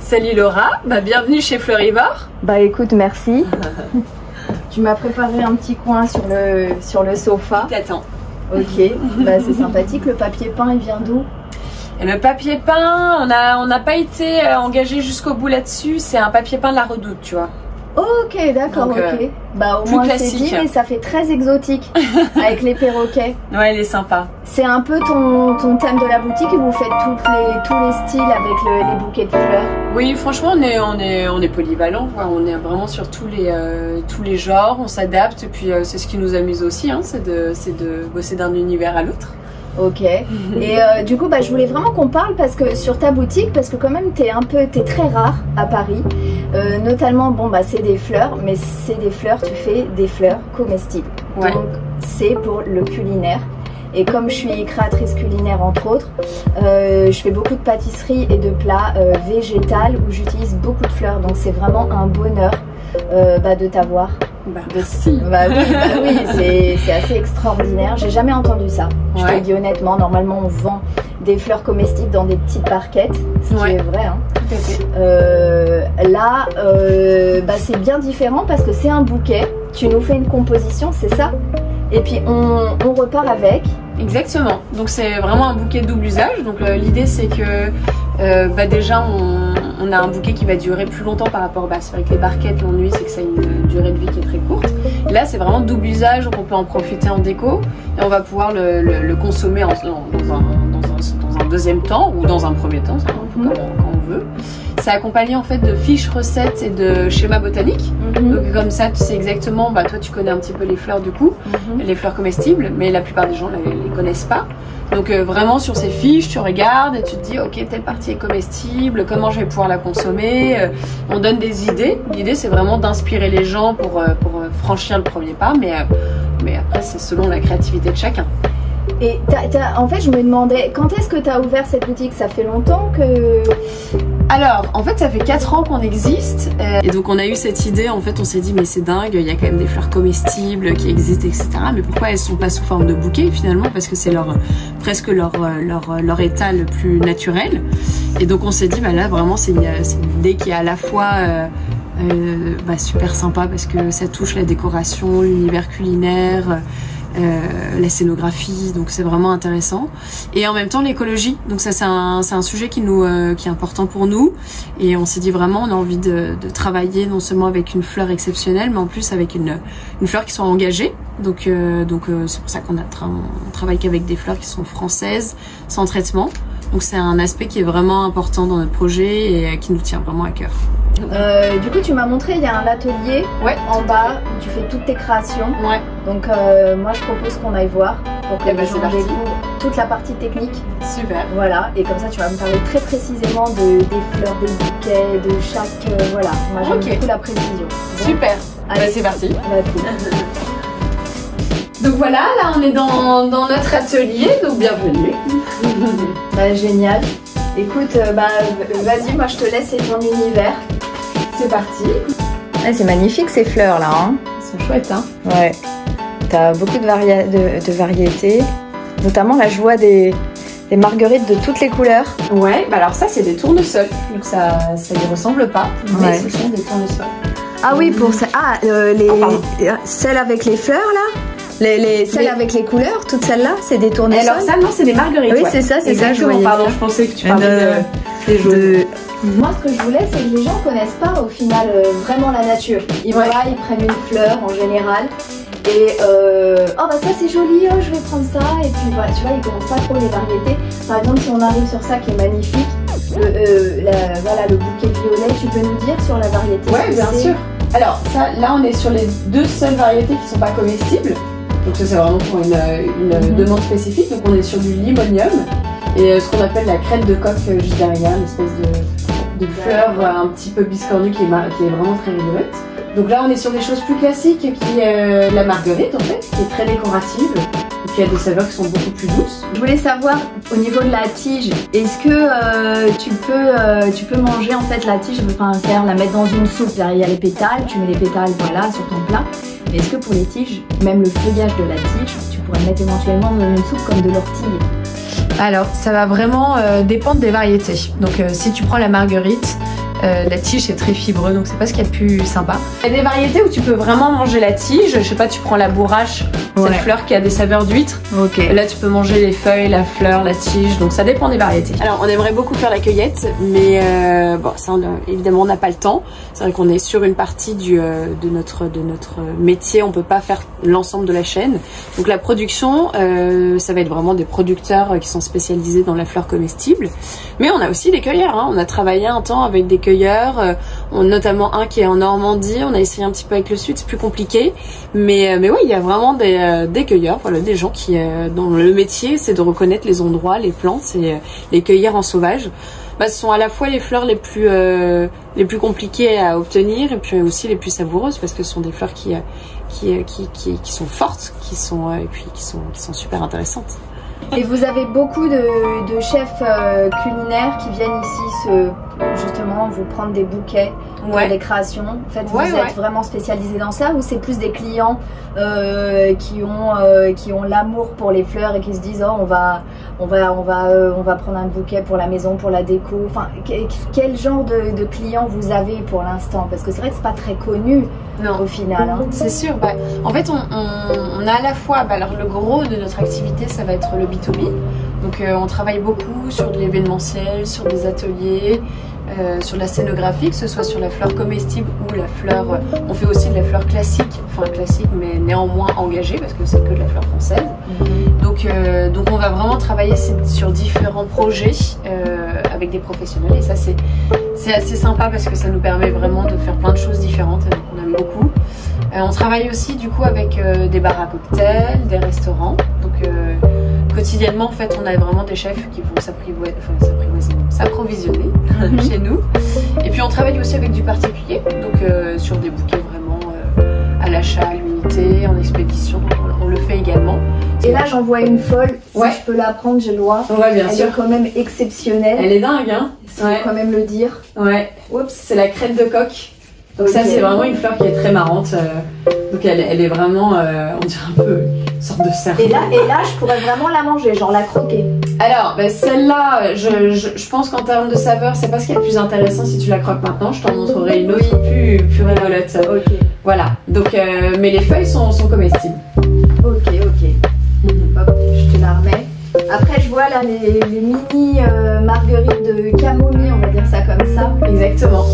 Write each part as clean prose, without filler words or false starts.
Salut Laura, bienvenue chez Fleurivore. Bah écoute, merci. Tu m'as préparé un petit coin sur le sofa. T'attends. Ok, c'est sympathique. Le papier peint, il vient d'où? Le papier peint, on n'a pas été engagé jusqu'au bout là-dessus. C'est un papier peint de la Redoute, tu vois. Ok, d'accord, ok. Au moins c'est dit, mais ça fait très exotique avec les perroquets. Ouais, il est sympa. C'est un peu ton thème de la boutique et vous faites tous les styles avec les bouquets de fleurs. Oui, franchement, on est polyvalent. On est vraiment sur tous les genres, on s'adapte. Et puis c'est ce qui nous amuse aussi, hein, c'est de bosser d'un univers à l'autre. Ok. Et du coup, je voulais vraiment qu'on parle sur ta boutique, parce que quand même, t'es très rare à Paris. Notamment, c'est des fleurs, mais c'est des fleurs, tu fais des fleurs comestibles. Ouais. Donc, c'est pour le culinaire. Et comme je suis créatrice culinaire, entre autres, je fais beaucoup de pâtisseries et de plats végétales où j'utilise beaucoup de fleurs. Donc, c'est vraiment un bonheur de t'avoir. Merci. Oui, c'est assez extraordinaire. J'ai jamais entendu ça. Je te le dis honnêtement, normalement on vend des fleurs comestibles dans des petites barquettes, ce qui est vrai. Hein. Tout à fait. Là, c'est bien différent parce que c'est un bouquet. Tu nous fais une composition, c'est ça? Et puis on repart avec. Exactement. Donc c'est vraiment un bouquet double usage. Donc l'idée c'est que déjà on a un bouquet qui va durer plus longtemps par rapport c'est vrai que les barquettes, l'ennui c'est que ça a une durée de vie qui est très courte. Et là c'est vraiment double usage, donc on peut en profiter en déco et on va pouvoir le consommer dans un deuxième temps ou dans un premier temps, c'est un peu quand on veut. C'est accompagné en fait de fiches recettes et de schémas botaniques. Donc comme ça tu sais exactement, toi tu connais un petit peu les fleurs du coup, les fleurs comestibles, mais la plupart des gens les connaissent pas. Donc vraiment sur ces fiches tu regardes et tu te dis ok, telle partie est comestible, comment je vais pouvoir la consommer. On donne des idées. L'idée c'est vraiment d'inspirer les gens pour franchir le premier pas, mais après c'est selon la créativité de chacun. Et en fait je me demandais, quand est-ce que tu as ouvert cette boutique? Ça fait longtemps que... Alors, en fait, ça fait 4 ans qu'on existe. Et donc, on a eu cette idée. En fait, on s'est dit, mais c'est dingue, il y a quand même des fleurs comestibles qui existent, etc. Mais pourquoi elles sont pas sous forme de bouquet, finalement? Parce que c'est presque leur état le plus naturel. Et donc, on s'est dit, là, vraiment, c'est une idée qui est à la fois super sympa parce que ça touche la décoration, l'univers culinaire, la scénographie, donc c'est vraiment intéressant, et en même temps l'écologie, donc ça c'est un sujet qui est important pour nous, et on s'est dit vraiment on a envie de travailler non seulement avec une fleur exceptionnelle, mais en plus avec une fleur qui soit engagée, donc c'est pour ça qu'on travaille qu'avec des fleurs qui sont françaises, sans traitement. Donc c'est un aspect qui est vraiment important dans notre projet et qui nous tient vraiment à cœur. Du coup tu m'as montré, il y a un atelier en bas où tu fais toutes tes créations. Ouais. Donc moi je propose qu'on aille voir pour que les gens découvrent toute la partie technique. Super. Voilà, et comme ça tu vas me parler très précisément des fleurs, des bouquets, de chaque... voilà, moi j'aime beaucoup la précision. Super. Allez, c'est parti. Cool. Donc voilà, là on est dans notre atelier, donc bienvenue. Génial. Écoute, vas-y, moi je te laisse, c'est ton univers. C'est parti. C'est magnifique ces fleurs là. Hein. Elles sont chouettes, hein. Ouais. T'as beaucoup de variétés. Notamment là je vois des marguerites de toutes les couleurs. Ouais, alors ça c'est des tournesols. Donc ça y ressemble pas, mais ce sont des tournesols. Ah oui, pour ça. Celles avec les fleurs là. Celles avec les couleurs, toutes celles-là, c'est des tournesols. Alors ça, non, c'est des marguerites. Oui, c'est ça, c'est ça. Pardon, je pensais que tu parlais des jaunes. Moi, ce que je voulais, c'est que les gens connaissent pas au final vraiment la nature. Ils prennent une fleur en général et ça c'est joli, je vais prendre ça. Et puis voilà, tu vois, ils connaissent pas trop les variétés. Par exemple, si on arrive sur ça qui est magnifique, le bouquet violet, tu peux nous dire sur la variété? Ouais, bien sûr. Alors ça, là, on est sur les 2 seules variétés qui sont pas comestibles. Donc ça c'est vraiment pour une demande spécifique. Donc on est sur du limonium et ce qu'on appelle la crête de coq juste derrière, une espèce de fleur un petit peu biscornue qui est vraiment très rigolote. Donc là on est sur des choses plus classiques qui est la marguerite en fait, qui est très décorative. Et puis il y a des saveurs qui sont beaucoup plus douces. Je voulais savoir au niveau de la tige, est-ce que tu peux manger en fait la tige, c'est-à-dire la mettre dans une soupe, il y a les pétales, tu mets les pétales sur ton plat. Mais est-ce que pour les tiges, même le feuillage de la tige, tu pourrais le mettre éventuellement dans une soupe comme de l'ortie? Alors ça va vraiment dépendre des variétés. Donc si tu prends la marguerite, La tige c'est très fibreux, donc c'est pas ce qu'il y a de plus sympa. Il y a des variétés où tu peux vraiment manger la tige. Je sais pas, tu prends la bourrache, cette fleur qui a des saveurs d'huître. Là tu peux manger les feuilles, la fleur, la tige, donc ça dépend des variétés. Alors on aimerait beaucoup faire la cueillette, mais bon, ça évidemment on n'a pas le temps. C'est vrai qu'on est sur une partie de notre métier, on peut pas faire l'ensemble de la chaîne. Donc la production, ça va être vraiment des producteurs qui sont spécialisés dans la fleur comestible. Mais on a aussi des cueilleurs, hein. On a travaillé un temps avec des cueilleurs, notamment un qui est en Normandie. On a essayé un petit peu avec le sud, c'est plus compliqué. Mais oui, il y a vraiment des cueilleurs, voilà, des gens qui, dont le métier c'est de reconnaître les endroits, les plantes et les cueillir en sauvage. Ce sont à la fois les fleurs les plus compliquées à obtenir et puis aussi les plus savoureuses parce que ce sont des fleurs qui sont fortes, qui sont super intéressantes. Et vous avez beaucoup de chefs culinaires qui viennent ici justement vous prendre des bouquets pour des créations. En fait, vous êtes vraiment spécialisé dans ça ou c'est plus des clients qui ont l'amour pour les fleurs et qui se disent oh on va prendre un bouquet pour la maison, pour la déco. Enfin, quel genre de clients vous avez pour l'instant? Parce que c'est vrai que c'est pas très connu au final. Hein. C'est sûr. En fait, on a à la fois, alors le gros de notre activité, ça va être le B2B. Donc on travaille beaucoup sur de l'événementiel, sur des ateliers, sur de la scénographie, que ce soit sur la fleur comestible ou la fleur... on fait aussi de la fleur classique, enfin classique mais néanmoins engagée parce que c'est que de la fleur française. Donc on va vraiment travailler sur différents projets avec des professionnels et ça c'est assez sympa parce que ça nous permet vraiment de faire plein de choses différentes et donc on aime beaucoup. On travaille aussi du coup avec des bars à cocktails, des restaurants. Donc quotidiennement en fait on a vraiment des chefs qui vont s'approvisionner chez nous. Et puis on travaille aussi avec du particulier, donc sur des bouquets vraiment à l'achat, à l'unité, en expédition, on le fait également. Et là j'en vois une folle, si je peux la prendre j'ai le droit. Bien sûr. Elle est quand même exceptionnelle. Elle est dingue hein. Il faut quand même le dire. Oups, c'est la crête de coq. Donc ça c'est vraiment une fleur qui est très marrante. Donc elle est vraiment, on dirait un peu une sorte de serpent. Et là je pourrais vraiment la manger, genre la croquer. Alors celle-là, je pense qu'en termes de saveur, c'est pas ce qui est le plus intéressant si tu la croques maintenant. Je t'en montrerai une autre plus rigolote. Voilà. Donc mais les feuilles sont comestibles. Hop, je te la remets. Après je vois là les mini marguerites de camomille, on va dire ça comme ça. Exactement.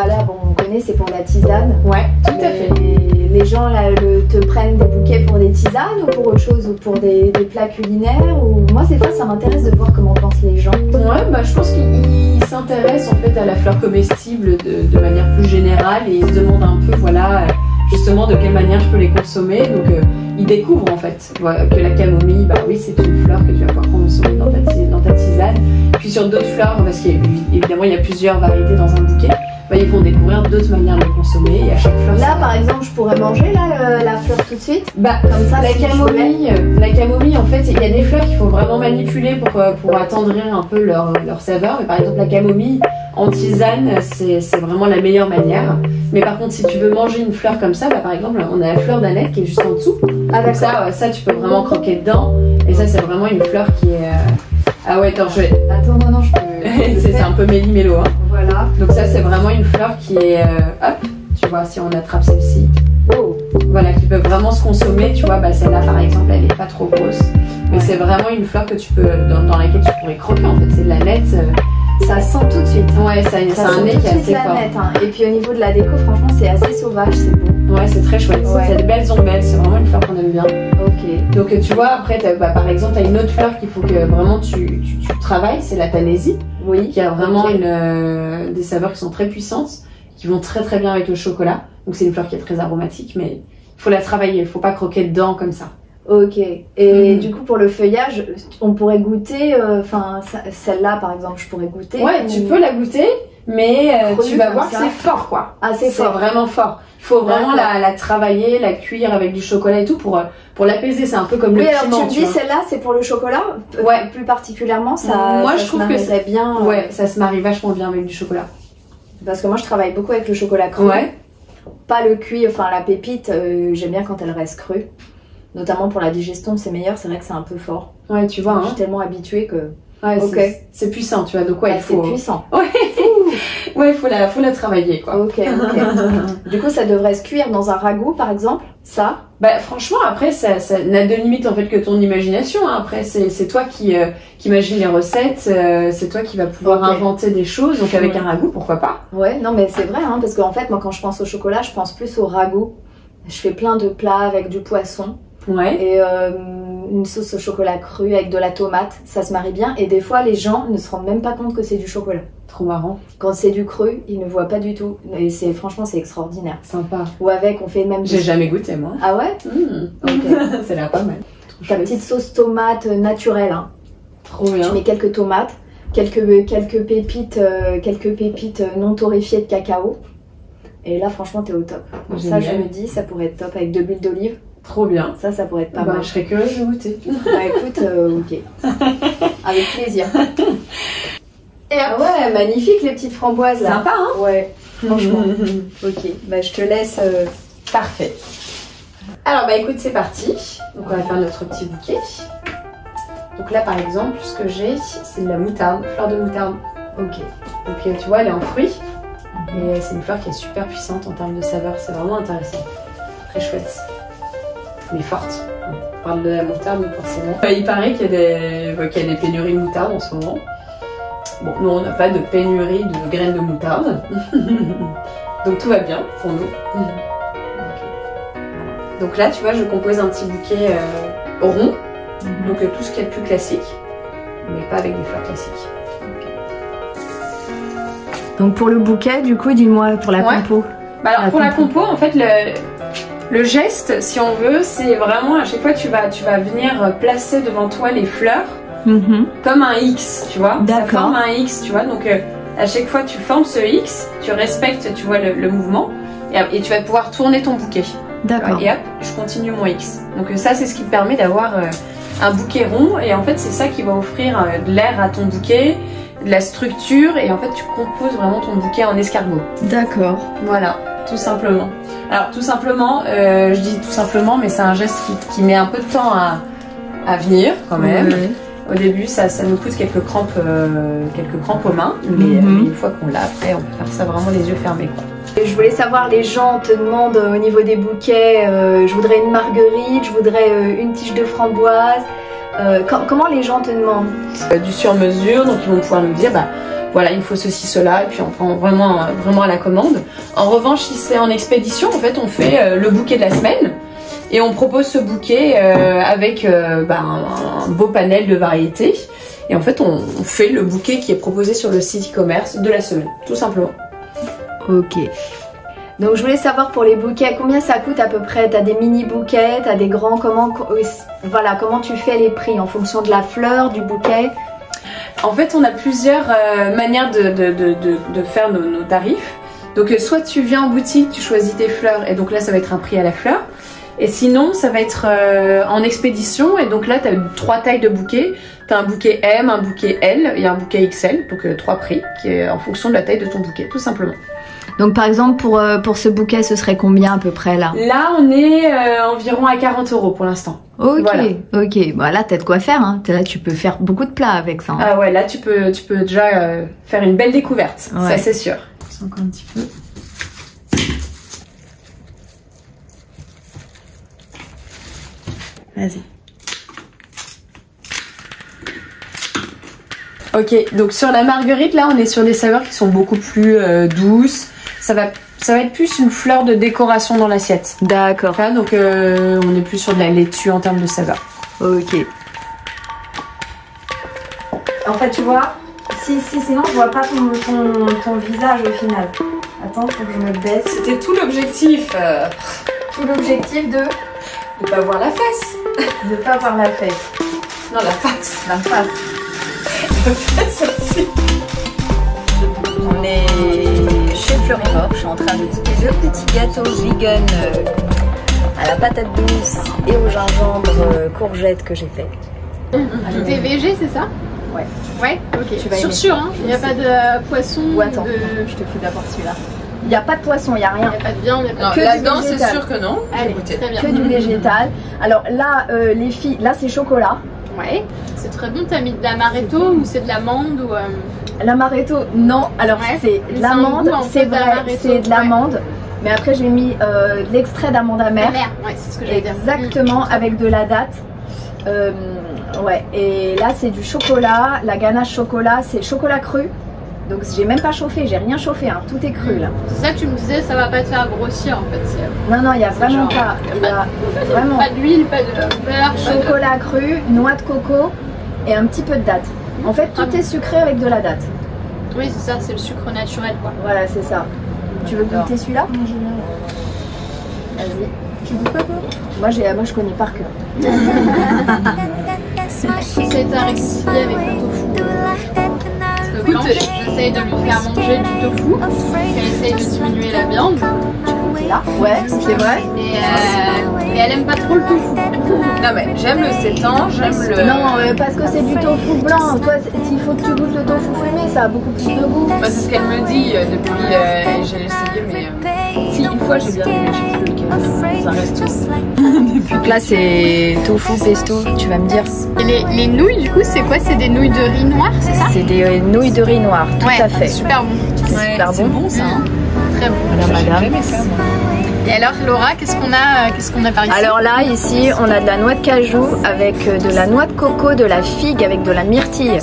Là bon on connaît, c'est pour la tisane. Tout à fait. Les gens là te prennent des bouquets pour des tisanes ou pour autre chose ou pour des plats culinaires ou... Moi c'est ça m'intéresse de voir comment pensent les gens. Je pense qu'ils s'intéressent en fait à la fleur comestible de manière plus générale et ils se demandent un peu justement de quelle manière je peux les consommer. Donc ils découvrent en fait que la camomille, c'est une fleur que tu vas pouvoir consommer dans ta tisane. Puis sur d'autres fleurs, parce qu'évidemment il y a plusieurs variétés dans un bouquet, ils vont découvrir d'autres manières de les consommer et à chaque fleur. Là par exemple je pourrais manger la fleur tout de suite. Comme ça. La camomille en fait il y a des fleurs qu'il faut vraiment manipuler pour attendrir un peu leur saveur. Mais par exemple la camomille en tisane c'est vraiment la meilleure manière. Mais par contre si tu veux manger une fleur comme ça, par exemple on a la fleur d'Annette qui est juste en dessous. Donc ça tu peux vraiment croquer dedans et ça c'est vraiment une fleur qui est... attends non je peux... c'est un peu méli-mélo hein. Voilà. Donc ça c'est vraiment une fleur qui est tu vois si on attrape celle-ci, voilà, qui peut vraiment se consommer, tu vois, celle-là par exemple elle est pas trop grosse, mais c'est vraiment une fleur que tu peux dans laquelle tu pourrais croquer en fait, c'est de la nette. Ça sent tout de suite. Ça a un nez qui est assez fort. Nette, hein. Et puis au niveau de la déco, franchement, c'est assez sauvage, c'est beau. C'est très chouette. C'est des belles ombelles, c'est vraiment une fleur qu'on aime bien. Donc tu vois, après, par exemple, tu as une autre fleur qu'il faut que vraiment tu travailles, c'est la tanésie. Qui a vraiment des saveurs qui sont très puissantes, qui vont très très bien avec le chocolat. Donc c'est une fleur qui est très aromatique, mais il faut la travailler, il faut pas croquer dedans comme ça. Et du coup pour le feuillage, on pourrait goûter, celle-là par exemple, je pourrais goûter. Tu peux la goûter, mais tu vas voir que c'est fort quoi. C'est vraiment fort. Il faut vraiment la travailler, la cuire avec du chocolat et tout pour l'apaiser. C'est un peu comme le piment. Alors tu me dis celle-là c'est pour le chocolat, plus particulièrement ça. Moi je trouve que c'est bien. Ça se marie vachement bien avec du chocolat. Parce que moi je travaille beaucoup avec le chocolat cru. Pas le cuit, la pépite. J'aime bien quand elle reste crue. Notamment pour la digestion, c'est meilleur. C'est vrai que c'est un peu fort. Tu vois. Je suis tellement habituée que. C'est puissant, tu vois. Donc il faut. C'est puissant. Ouais, faut la travailler quoi. Ok, ok. Du coup, ça devrait se cuire dans un ragoût, par exemple, ça? Bah franchement, après, ça n'a de limite en fait que ton imagination. Hein. Après, c'est toi qui imagine les recettes, c'est toi qui va pouvoir inventer des choses. Donc avec un ragoût, pourquoi pas? Ouais, non mais c'est vrai, hein, parce qu'en fait, moi quand je pense au chocolat, je pense plus au ragoût. Je fais plein de plats avec du poisson. Ouais. Et une sauce au chocolat cru avec de la tomate, ça se marie bien. Et des fois, les gens ne se rendent même pas compte que c'est du chocolat. Trop marrant. Quand c'est du cru, ils ne voient pas du tout. Et franchement, c'est extraordinaire. Sympa. Ou avec, on fait même... J'ai jamais goûté, moi. Ah ouais? Ok. Ça a l'air pas mal. Ta petite sauce tomate naturelle. Hein. Trop bien. Tu mets quelques tomates, quelques pépites non torréfiées de cacao. Et là, franchement, t'es au top. Donc ça, je me dis, ça pourrait être top avec de l'huile d'olive. Trop bien. Ça pourrait être pas mal. Je serais curieuse de goûter. Bah écoute, ok. Avec plaisir. Et ah ouais, magnifique les petites framboises là. Sympa, hein? Ouais, franchement. Ok, bah je te laisse. Parfait. Alors bah écoute, c'est parti. Donc on va faire notre petit bouquet. Donc là par exemple, ce que j'ai, c'est de la moutarde, fleur de moutarde. Ok. Donc tu vois, elle est en fruits. Et c'est une fleur qui est super puissante en termes de saveur. C'est vraiment intéressant. Très chouette. Mais forte. On parle de la moutarde, donc forcément. Il paraît qu'il y a des pénuries de moutarde en ce moment. Bon, nous on n'a pas de pénurie de graines de moutarde. Donc tout va bien pour nous. Okay. Donc là, tu vois, je compose un petit bouquet rond. Donc tout ce qui est le plus classique. Mais pas avec des fleurs classiques. Donc pour le bouquet, du coup, dis-moi pour la compo. Bah alors pour la compo, en fait, le geste, si on veut, c'est vraiment à chaque fois tu vas venir placer devant toi les fleurs comme un X, tu vois. Ça forme un X, tu vois. Donc à chaque fois tu formes ce X, tu respectes, tu vois, le mouvement et tu vas pouvoir tourner ton bouquet. D'accord. Et hop, je continue mon X. Donc ça, c'est ce qui te permet d'avoir un bouquet rond et en fait, c'est ça qui va offrir de l'air à ton bouquet, de la structure et en fait, tu composes vraiment ton bouquet en escargot. D'accord. Voilà, tout simplement. Alors tout simplement, je dis tout simplement, mais c'est un geste qui met un peu de temps à venir quand même. Ouais. Au début, ça nous coûte quelques crampes aux mains, mais une fois qu'on l'a, après, on peut faire ça vraiment les yeux fermés, quoi. Je voulais savoir, les gens te demandent au niveau des bouquets, je voudrais une marguerite, je voudrais une tige de framboise. Comment les gens te demandent? Du sur-mesure, donc ils vont pouvoir nous dire, bah voilà, il me faut ceci, cela, et puis on prend vraiment à la commande. En revanche, si c'est en expédition, en fait, on fait le bouquet de la semaine et on propose ce bouquet avec un beau panel de variétés. Et en fait, on fait le bouquet qui est proposé sur le site e-commerce de la semaine, tout simplement. Ok. Donc je voulais savoir pour les bouquets, combien ça coûte à peu près? T'as des mini bouquets, t'as des grands, comment tu fais les prix en fonction de la fleur, du bouquet? En fait, on a plusieurs manières de faire nos tarifs. Donc soit tu viens en boutique, tu choisis tes fleurs et donc là ça va être un prix à la fleur. Et sinon ça va être en expédition et donc là tu as 3 tailles de bouquets. Tu as un bouquet M, un bouquet L et un bouquet XL, donc 3 prix qui est en fonction de la taille de ton bouquet, tout simplement. Donc par exemple pour ce bouquet ce serait combien à peu près là? Là on est environ à 40 € pour l'instant. Ok, voilà. Ok, bah là t'as de quoi faire, hein. Là tu peux faire beaucoup de plats avec ça. Hein. Ah ouais, là tu peux déjà faire une belle découverte, ouais. Ça c'est sûr. Encore un petit peu. Vas-y. Ok, donc sur la marguerite, là on est sur des saveurs qui sont beaucoup plus douces. Ça va être plus une fleur de décoration dans l'assiette. D'accord. Donc on est plus sur de la laitue en termes de saveur. Ok. En fait, tu vois, sinon je vois pas ton visage au final. Attends, faut que je me baisse. C'était tout l'objectif. Tout l'objectif de pas voir la face. De pas voir la fesse. Non, la face. La face. La face aussi. On est chez Fleurimort, je suis en train de goûter le petit gâteau vegan à la patate douce et au gingembre courgette que j'ai fait. T'es végé, c'est ça? Ouais. Ouais, ok. Tu sûr, hein. Il n'y a pas de poisson. Ou attends, je te fais d'abord celui-là. Il n'y a pas de poisson, il n'y a rien. Il n'y a pas de viande, il n'y a pas de... Là-dedans, c'est sûr que non. Allez, très bien. Que du végétal. Alors là, les filles, là c'est chocolat. Ouais, c'est très bon. T'as mis de l'amaretto ou c'est de l'amande ou L'amaretto, non. Alors Ouais, c'est mais l'amande, c'est un goût un c'est peu vrai, d'amaretto, c'est de l'amande. Mais après j'ai mis de l'extrait d'amande amère. Ouais, c'est ce que j'allais dire. Exactement, avec de la date. Ouais, et là c'est du chocolat. La ganache chocolat, c'est chocolat cru. Donc j'ai même pas chauffé, j'ai rien chauffé, hein. Tout est cru là. C'est ça que tu me disais, ça va pas te faire grossir en fait. Non, non, il y a vraiment genre, pas. Il y a vraiment Pas d'huile, pas de beurre, chocolat cru, noix de coco et un petit peu de date. En fait, tout est sucré avec de la date. Oui, c'est ça, c'est le sucre naturel quoi. Voilà, c'est ça. Tu veux goûter celui-là? Vas-y. Tu goûtes pas toi? Moi, je connais par cœur. C'est à réconcilier avec le tofu. Écoute, j'essaye de lui faire manger du tofu. Elle essaye de diminuer la viande. Là? Ouais, c'est vrai. Et elle aime pas trop le tofu. Non mais j'aime le sétan, j'aime le... Non, parce que c'est du tofu blanc. Toi, il faut que tu goûtes le tofu fumé, ça a beaucoup plus de goût. Bah, c'est ce qu'elle me dit depuis... j'ai essayé mais... Si, une fois j'ai bien aimé, je sais plus lequel. Ça reste... Donc là, c'est tofu pesto, tu vas me dire. Et les nouilles, du coup, c'est quoi? C'est des nouilles de riz noir, c'est ça? C'est des nouilles de riz noir, tout à fait. Super bon. Super c'est bon ça. Hein. Très bon. Voilà, madame. J'ai jamais fait moi. Et alors, Laura, qu'est-ce qu'on a par ici? Alors là, ici, on a de la noix de cajou avec de la noix de coco, de la figue avec de la myrtille.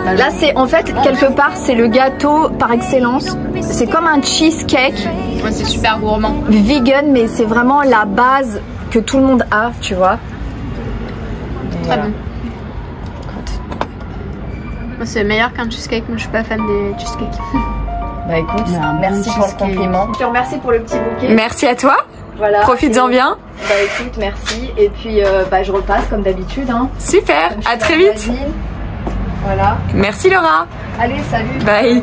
Là, c'est en fait, quelque part, c'est le gâteau par excellence. C'est comme un cheesecake. Ouais, c'est super gourmand. Vegan, mais c'est vraiment la base que tout le monde a, tu vois. Très bon. Moi, c'est meilleur qu'un cheesecake. Moi, je suis pas fan des cheesecakes. Bah écoute, merci pour le compliment. Je te remercie pour le petit bouquet. Merci à toi. Voilà. Profites-en bien. Bah écoute, merci. Et puis, bah, je repasse comme d'habitude. Hein. Super. À très vite. Voilà. Merci Laura. Allez, salut. Bye.